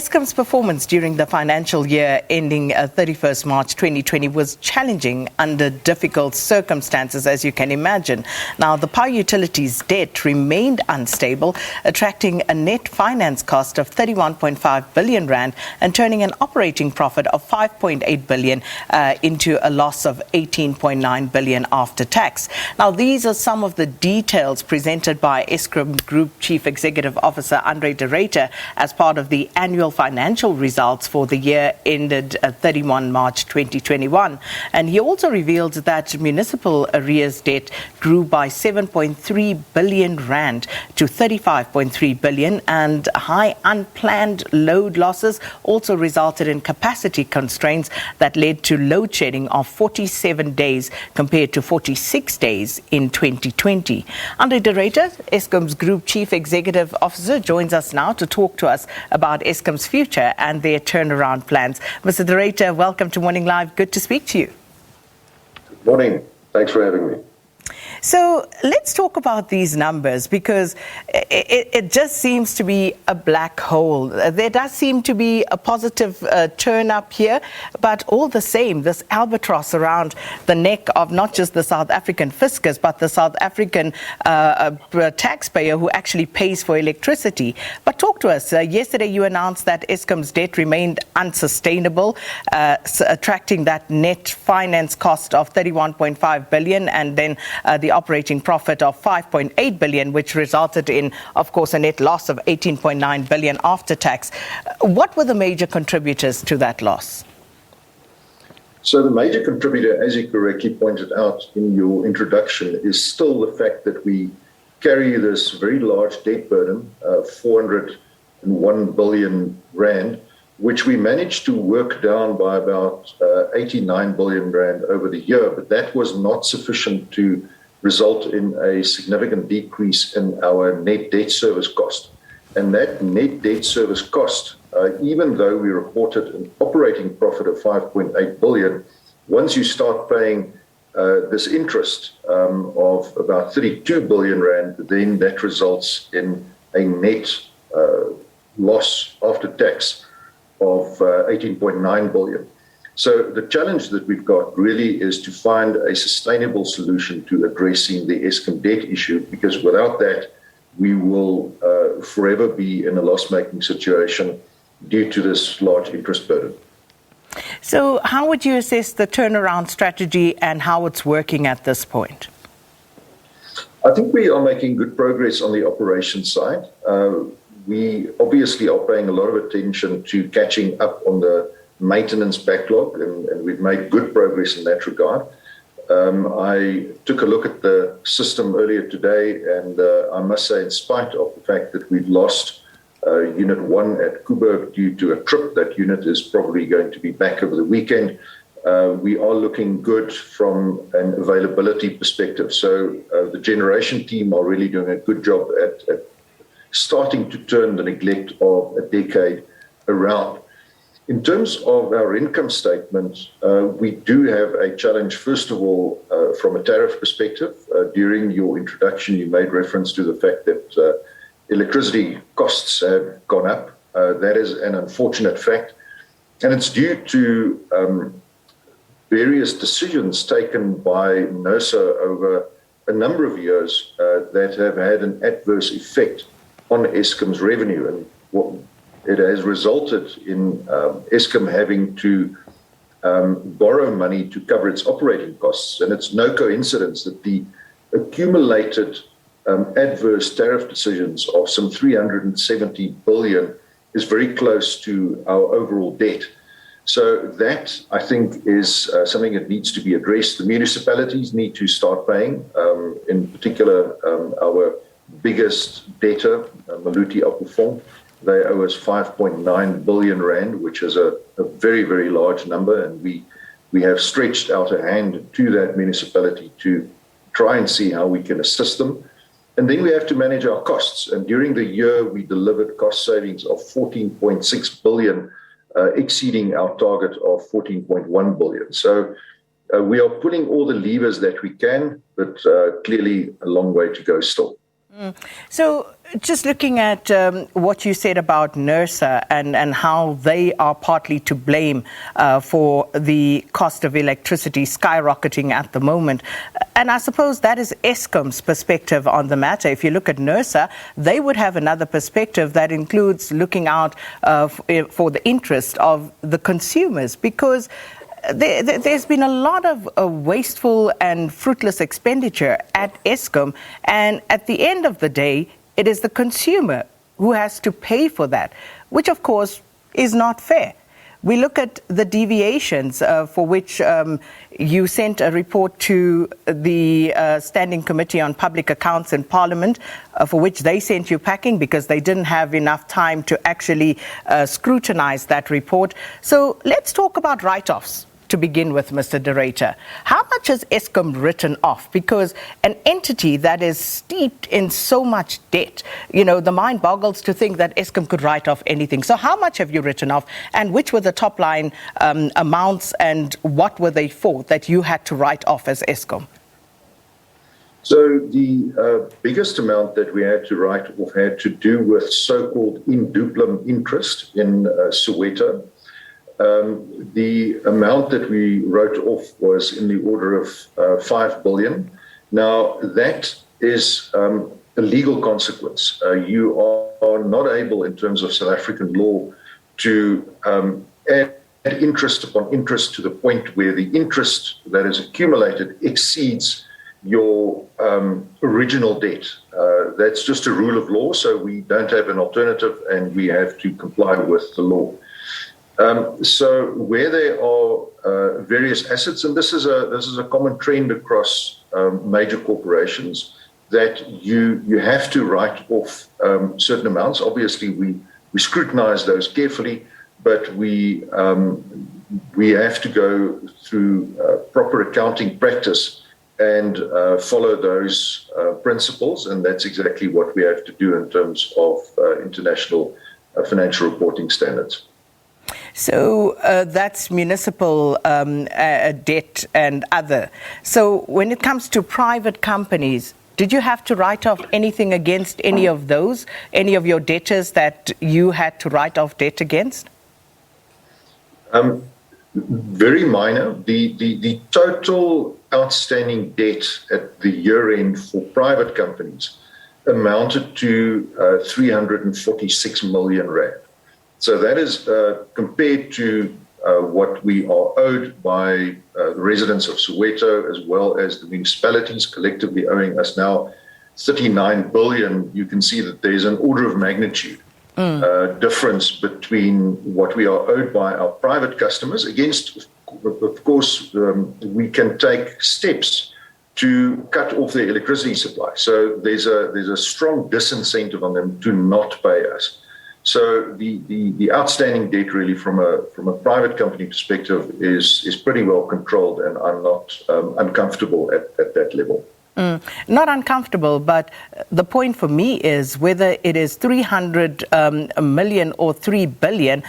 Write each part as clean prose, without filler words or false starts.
Eskom's performance during the financial year ending 31st March 2020 was challenging under difficult circumstances, as you can imagine. Now, the power utilities debt remained unstable, attracting a net finance cost of 31.5 billion rand and turning an operating profit of 5.8 billion into a loss of 18.9 billion after tax. Now, these are some of the details presented by Eskom Group Chief Executive Officer André de Ruyter as part of the annual financial results for the year ended 31 March 2021. And he also revealed that municipal arrears debt grew by 7.3 billion rand to 35.3 billion, and high unplanned load losses also resulted in capacity constraints that led to load shedding of 47 days compared to 46 days in 2020. André de Ruyter, Eskom's Group Chief Executive Officer, joins us now to talk to us about Eskom's future and their turnaround plans. Mr. de Ruyter, welcome to Morning Live. Good to speak to you. Good morning. Thanks for having me. So let's talk about these numbers, because it just seems to be a black hole. There does seem to be a positive turn up here, but all the same, this albatross around the neck of not just the South African fiscus, but the South African taxpayer who actually pays for electricity. But talk to us. Yesterday you announced that Eskom's debt remained unsustainable, attracting that net finance cost of 31.5 billion and then the operating profit of 5.8 billion, which resulted in, of course, a net loss of 18.9 billion after tax. What were the major contributors to that loss? So the major contributor, as you correctly pointed out in your introduction, is still the fact that we carry this very large debt burden, 401 billion rand, which we managed to work down by about 89 billion rand over the year, but that was not sufficient to result in a significant decrease in our net debt service cost. And that net debt service cost, even though we reported an operating profit of 5.8 billion, once you start paying this interest of about 32 billion rand, then that results in a net loss after tax of 18.9 billion. So the challenge that we've got really is to find a sustainable solution to addressing the Eskom debt issue, because without that, we will forever be in a loss-making situation due to this large interest burden. So how would you assess the turnaround strategy and how it's working at this point? I think we are making good progress on the operations side. We obviously are paying a lot of attention to catching up on the maintenance backlog, and we've made good progress in that regard. I took a look at the system earlier today, and I must say, in spite of the fact that we've lost Unit 1 at Kuburg due to a trip, that unit is probably going to be back over the weekend. We are looking good from an availability perspective. So the generation team are really doing a good job at starting to turn the neglect of a decade around. In terms of our income statement, we do have a challenge, first of all, from a tariff perspective. During your introduction, you made reference to the fact that electricity costs have gone up. That is an unfortunate fact, and it's due to various decisions taken by NERSA over a number of years that have had an adverse effect on Eskom's revenue, and what it has resulted in Eskom having to borrow money to cover its operating costs. And it's no coincidence that the accumulated adverse tariff decisions of some 370 billion is very close to our overall debt. So that, I think, is something that needs to be addressed. The municipalities need to start paying, in particular our biggest debtor, Maluti Aquaform. They owe us 5.9 billion rand, which is a very, very large number. And we have stretched out a hand to that municipality to try and see how we can assist them. And then we have to manage our costs. And during the year, we delivered cost savings of 14.6 billion, exceeding our target of 14.1 billion. So we are pulling all the levers that we can, but clearly a long way to go still. So just looking at what you said about NERSA and how they are partly to blame for the cost of electricity skyrocketing at the moment. And I suppose that is Eskom's perspective on the matter. If you look at NERSA, they would have another perspective that includes looking out for the interest of the consumers, because there's been a lot of wasteful and fruitless expenditure at Eskom, and at the end of the day, it is the consumer who has to pay for that, which of course is not fair. We look at the deviations for which you sent a report to the Standing Committee on Public Accounts in Parliament, for which they sent you packing because they didn't have enough time to actually scrutinize that report. So let's talk about write-offs. To begin with, Mr. de Ruyter, how much has Eskom written off? Because an entity that is steeped in so much debt, the mind boggles to think that Eskom could write off anything. So how much have you written off, and which were the top line amounts, and what were they for that you had to write off as Eskom? So the biggest amount that we had to write off had to do with so-called in duplum interest in Soweto. The amount that we wrote off was in the order of 5 billion. Now, that is a legal consequence. You are not able, in terms of South African law, to add interest upon interest to the point where the interest that is accumulated exceeds your original debt. That's just a rule of law, so we don't have an alternative, and we have to comply with the law. So where there are various assets, and this is a common trend across major corporations, that you have to write off certain amounts. Obviously, we scrutinize those carefully, but we have to go through proper accounting practice and follow those principles, and that's exactly what we have to do in terms of international financial reporting standards. So that's municipal debt and other. So when it comes to private companies, did you have to write off anything against any of those, any of your debtors that you had to write off debt against? Very minor. The total outstanding debt at the year end for private companies amounted to 346 million rand. So that is compared to what we are owed by the residents of Soweto, as well as the municipalities collectively owing us now 39 billion. You can see that there's an order of magnitude difference between what we are owed by our private customers against, of course, we can take steps to cut off their electricity supply. So there's a strong disincentive on them to not pay us. So the outstanding debt, really, from a private company perspective, is pretty well controlled, and I'm not uncomfortable at that level. Not uncomfortable, but the point for me is whether it is 300 million or 3 billion,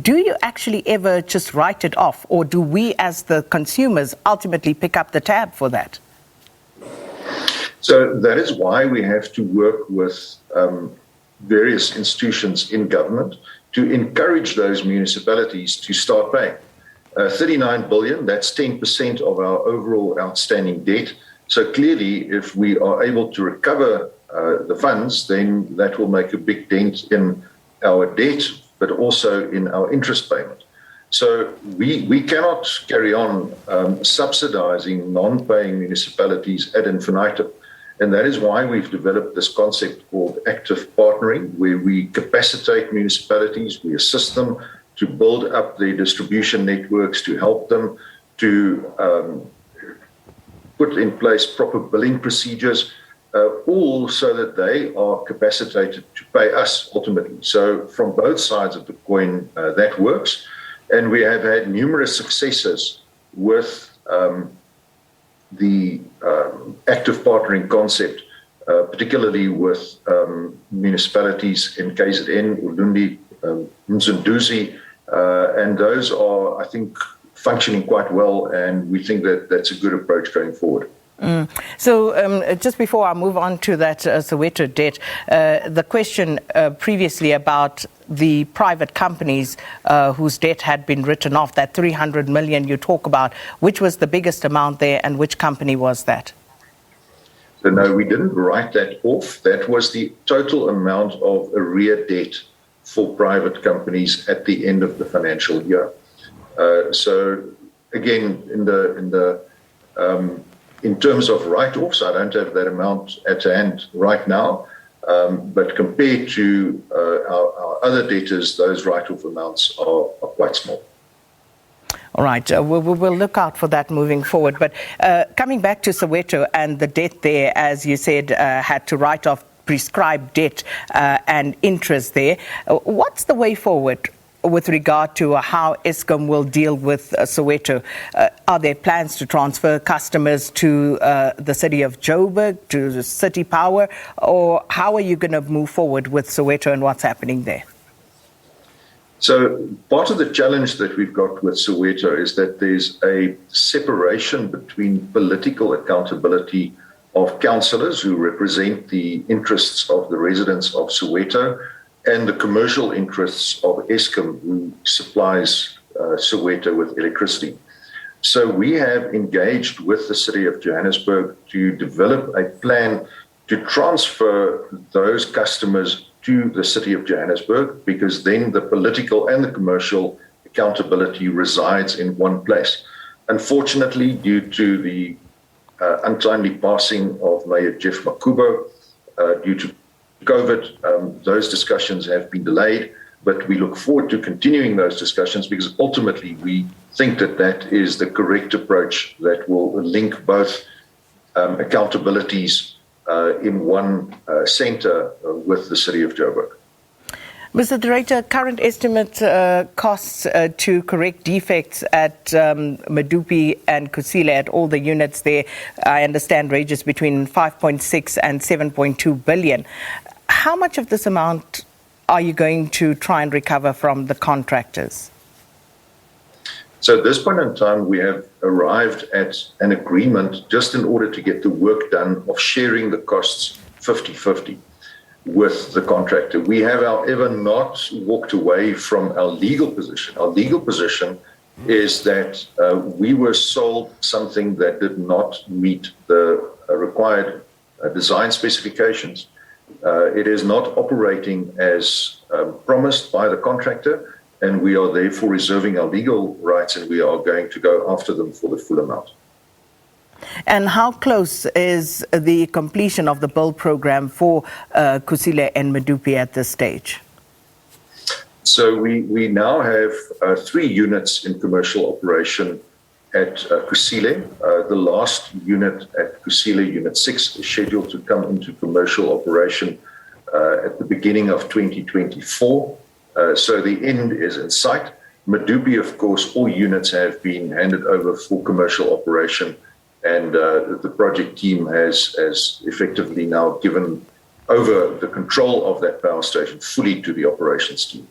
do you actually ever just write it off, or do we as the consumers ultimately pick up the tab for that? So that is why we have to work with various institutions in government to encourage those municipalities to start paying. 39 billion, that's 10% of our overall outstanding debt. So clearly, if we are able to recover the funds, then that will make a big dent in our debt, but also in our interest payment. So we cannot carry on subsidizing non-paying municipalities ad infinitum. And that is why we've developed this concept called active partnering, where we capacitate municipalities, we assist them to build up their distribution networks, to help them to put in place proper billing procedures, all so that they are capacitated to pay us ultimately. So from both sides of the coin, that works. And we have had numerous successes with the active partnering concept, particularly with municipalities in KZN, Ulundi, Mzanduzi, and those are, I think, functioning quite well, and we think that that's a good approach going forward. So just before I move on to that Soweto debt, the question previously about the private companies whose debt had been written off, that 300 million you talk about, which was the biggest amount there and which company was that? So no, we didn't write that off. That was the total amount of arrear debt for private companies at the end of the financial year. So again, in terms of write-offs, I don't have that amount at hand right now, but compared to our other debtors, those write-off amounts are quite small. All right, we'll look out for that moving forward. But coming back to Soweto and the debt there, as you said, had to write off prescribed debt and interest there. What's the way forward with regard to how Eskom will deal with Soweto? Are there plans to transfer customers to the city of Joburg, to the City Power, or how are you going to move forward with Soweto and what's happening there? So part of the challenge that we've got with Soweto is that there's a separation between political accountability of councillors who represent the interests of the residents of Soweto and the commercial interests of Eskom, who supplies Soweto with electricity. So we have engaged with the City of Johannesburg to develop a plan to transfer those customers to the City of Johannesburg, because then the political and the commercial accountability resides in one place. Unfortunately, due to the untimely passing of Mayor Jeff Makubo, due to COVID, those discussions have been delayed, but we look forward to continuing those discussions because ultimately we think that that is the correct approach that will link both accountabilities in one centre with the City of Joburg. Mr. de Ruyter, current estimate costs to correct defects at Medupi and Kusile at all the units there, I understand, ranges between 5.6 and 7.2 billion. How much of this amount are you going to try and recover from the contractors? So at this point in time, we have arrived at an agreement just in order to get the work done of sharing the costs 50-50 with the contractor. We have, however, not walked away from our legal position. Our legal position is that we were sold something that did not meet the required design specifications. It is not operating as promised by the contractor, and we are therefore reserving our legal rights, and we are going to go after them for the full amount. And how close is the completion of the build program for Kusile and Medupi at this stage? So we now have 3 units in commercial operation at Kusile. The last unit at Kusile, Unit 6, is scheduled to come into commercial operation at the beginning of 2024. So the end is in sight. Medupi, of course, all units have been handed over for commercial operation, and the project team has effectively now given over the control of that power station fully to the operations team.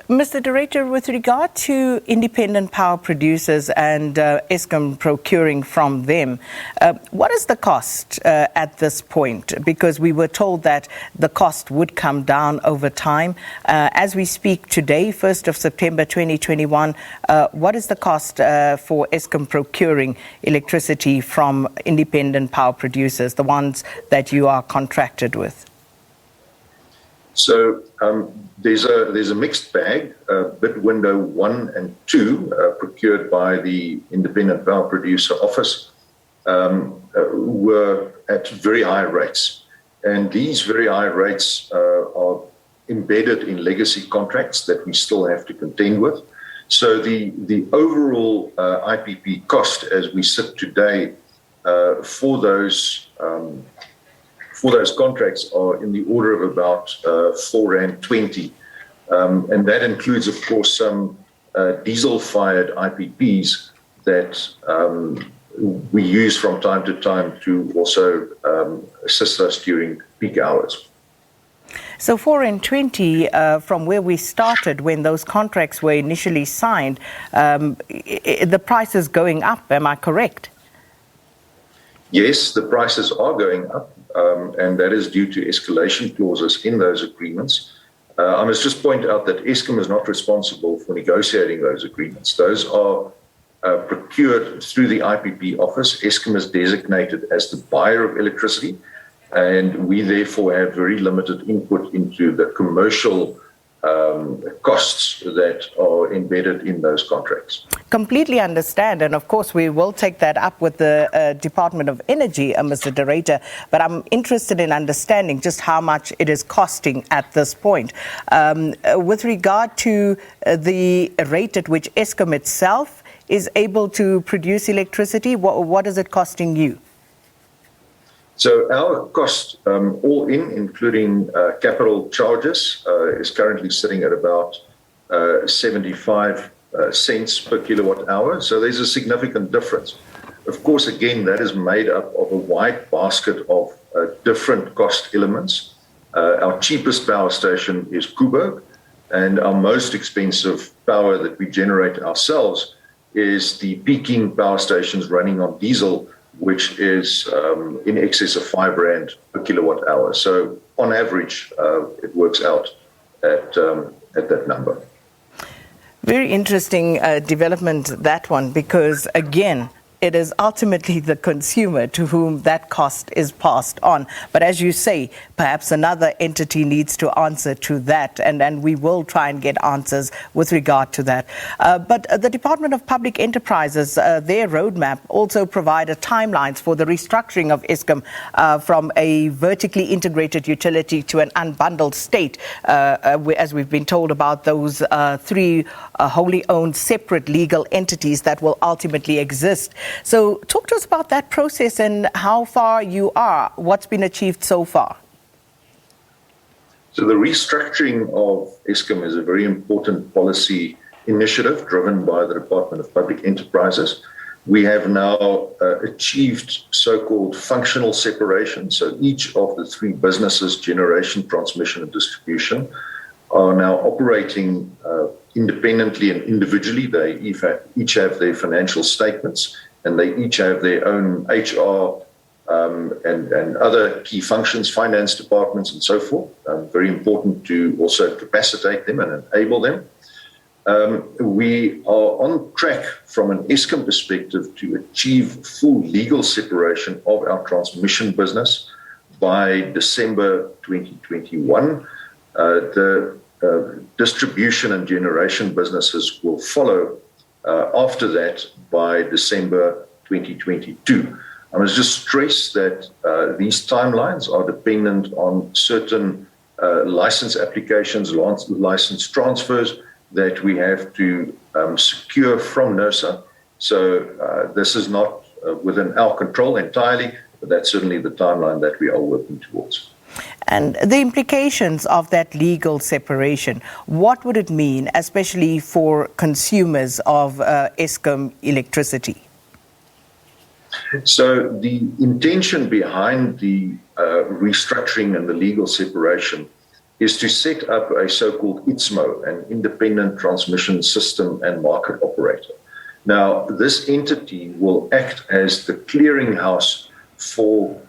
Mr. de Ruyter, with regard to independent power producers and Eskom procuring from them, what is the cost at this point? Because we were told that the cost would come down over time. As we speak today, 1st of September 2021, what is the cost for Eskom procuring electricity from independent power producers, the ones that you are contracted with? So there's a mixed bag. Bid window 1 and 2, procured by the Independent Power Producer Office, were at very high rates. And these very high rates are embedded in legacy contracts that we still have to contend with. So the overall IPP cost as we sit today for those contracts are in the order of about 4.20 rand. And that includes, of course, some diesel-fired IPPs that we use from time to time to also assist us during peak hours. So 4.20 from where we started when those contracts were initially signed, the price is going up, am I correct? Yes, the prices are going up, and that is due to escalation clauses in those agreements. I must just point out that Eskom is not responsible for negotiating those agreements. Those are procured through the IPP office. Eskom is designated as the buyer of electricity, and we therefore have very limited input into the commercial costs that are embedded in those contracts. Completely understand, and of course we will take that up with the Department of Energy, Mr. de Ruyter, but I'm interested in understanding just how much it is costing at this point. With regard to the rate at which Eskom itself is able to produce electricity, what is it costing you? So our cost, all in, including capital charges, is currently sitting at about 75 cents per kilowatt hour. So there's a significant difference. Of course, again, that is made up of a wide basket of different cost elements. Our cheapest power station is Kuburg, and our most expensive power that we generate ourselves is the peaking power stations running on diesel, which is in excess of 5 rand per kilowatt hour. So on average, it works out at that number. Very interesting development, that one, because again, it is ultimately the consumer to whom that cost is passed on. But as you say, perhaps another entity needs to answer to that, and we will try and get answers with regard to that. But the Department of Public Enterprises, their roadmap also provided timelines for the restructuring of Eskom from a vertically integrated utility to an unbundled state, as we've been told about those three wholly owned separate legal entities that will ultimately exist. So talk to us about that process and how far you are, what's been achieved so far. So the restructuring of Eskom is a very important policy initiative driven by the Department of Public Enterprises. We have now achieved so-called functional separation. So each of the three businesses, generation, transmission, and distribution, are now operating independently and individually. They each have their financial statements, and they each have their own HR and other key functions, finance departments, and so forth. Very important to also capacitate them and enable them. We are on track from an Eskom perspective to achieve full legal separation of our transmission business by December 2021. The distribution and generation businesses will follow after that by December 2022. I must just stress that these timelines are dependent on certain license applications, license transfers that we have to secure from NERSA. So this is not within our control entirely, but that's certainly the timeline that we are working towards. And the implications of that legal separation, what would it mean, especially for consumers of Eskom electricity? So the intention behind the restructuring and the legal separation is to set up a so-called ITSMO, an independent transmission system and market operator. Now, this entity will act as the clearinghouse for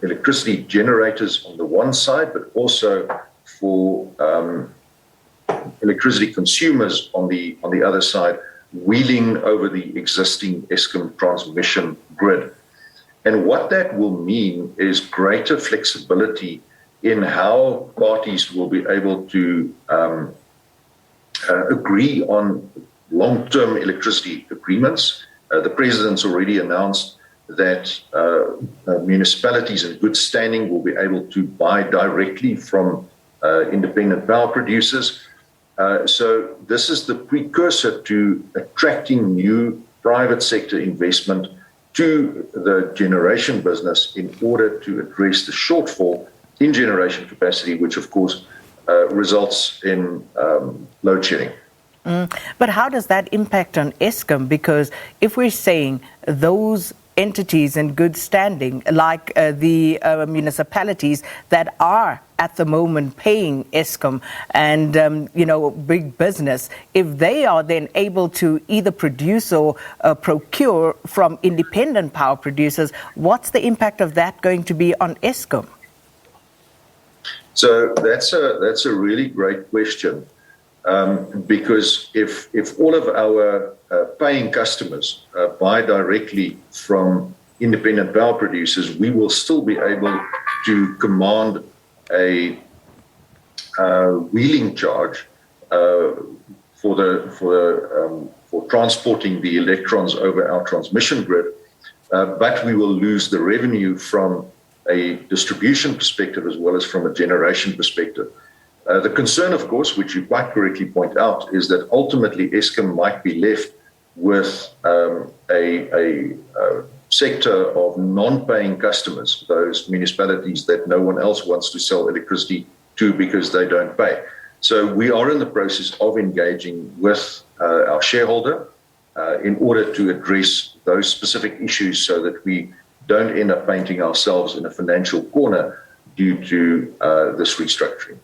electricity generators on the one side, but also for electricity consumers on the other side, wheeling over the existing Eskom transmission grid. And what that will mean is greater flexibility in how parties will be able to agree on long-term electricity agreements. The President's already announced that municipalities in good standing will be able to buy directly from independent power producers. So this is the precursor to attracting new private sector investment to the generation business in order to address the shortfall in generation capacity, which of course results in load shedding. But how does that impact on Eskom? Because if we're saying those entities in good standing, like the municipalities that are at the moment paying Eskom and, big business, if they are then able to either produce or procure from independent power producers, what's the impact of that going to be on Eskom? So that's a really great question, because if all of our paying customers buy directly from independent power producers, we will still be able to command a wheeling charge for transporting the electrons over our transmission grid, but we will lose the revenue from a distribution perspective as well as from a generation perspective. The concern, of course, which you quite correctly point out, is that ultimately Eskom might be left with a sector of non-paying customers, those municipalities that no one else wants to sell electricity to because they don't pay. So we are in the process of engaging with our shareholder in order to address those specific issues so that we don't end up painting ourselves in a financial corner due to this restructuring.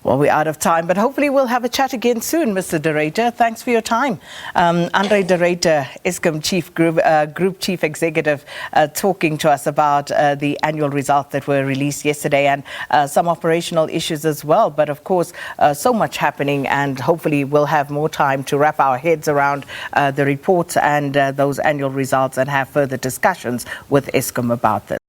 Well, we're out of time, but hopefully we'll have a chat again soon, Mr. de Ruyter. Thanks for your time. André de Ruyter, Eskom Group Chief Executive, talking to us about the annual results that were released yesterday and some operational issues as well. But of course, so much happening, and hopefully we'll have more time to wrap our heads around the reports and those annual results and have further discussions with Eskom about this.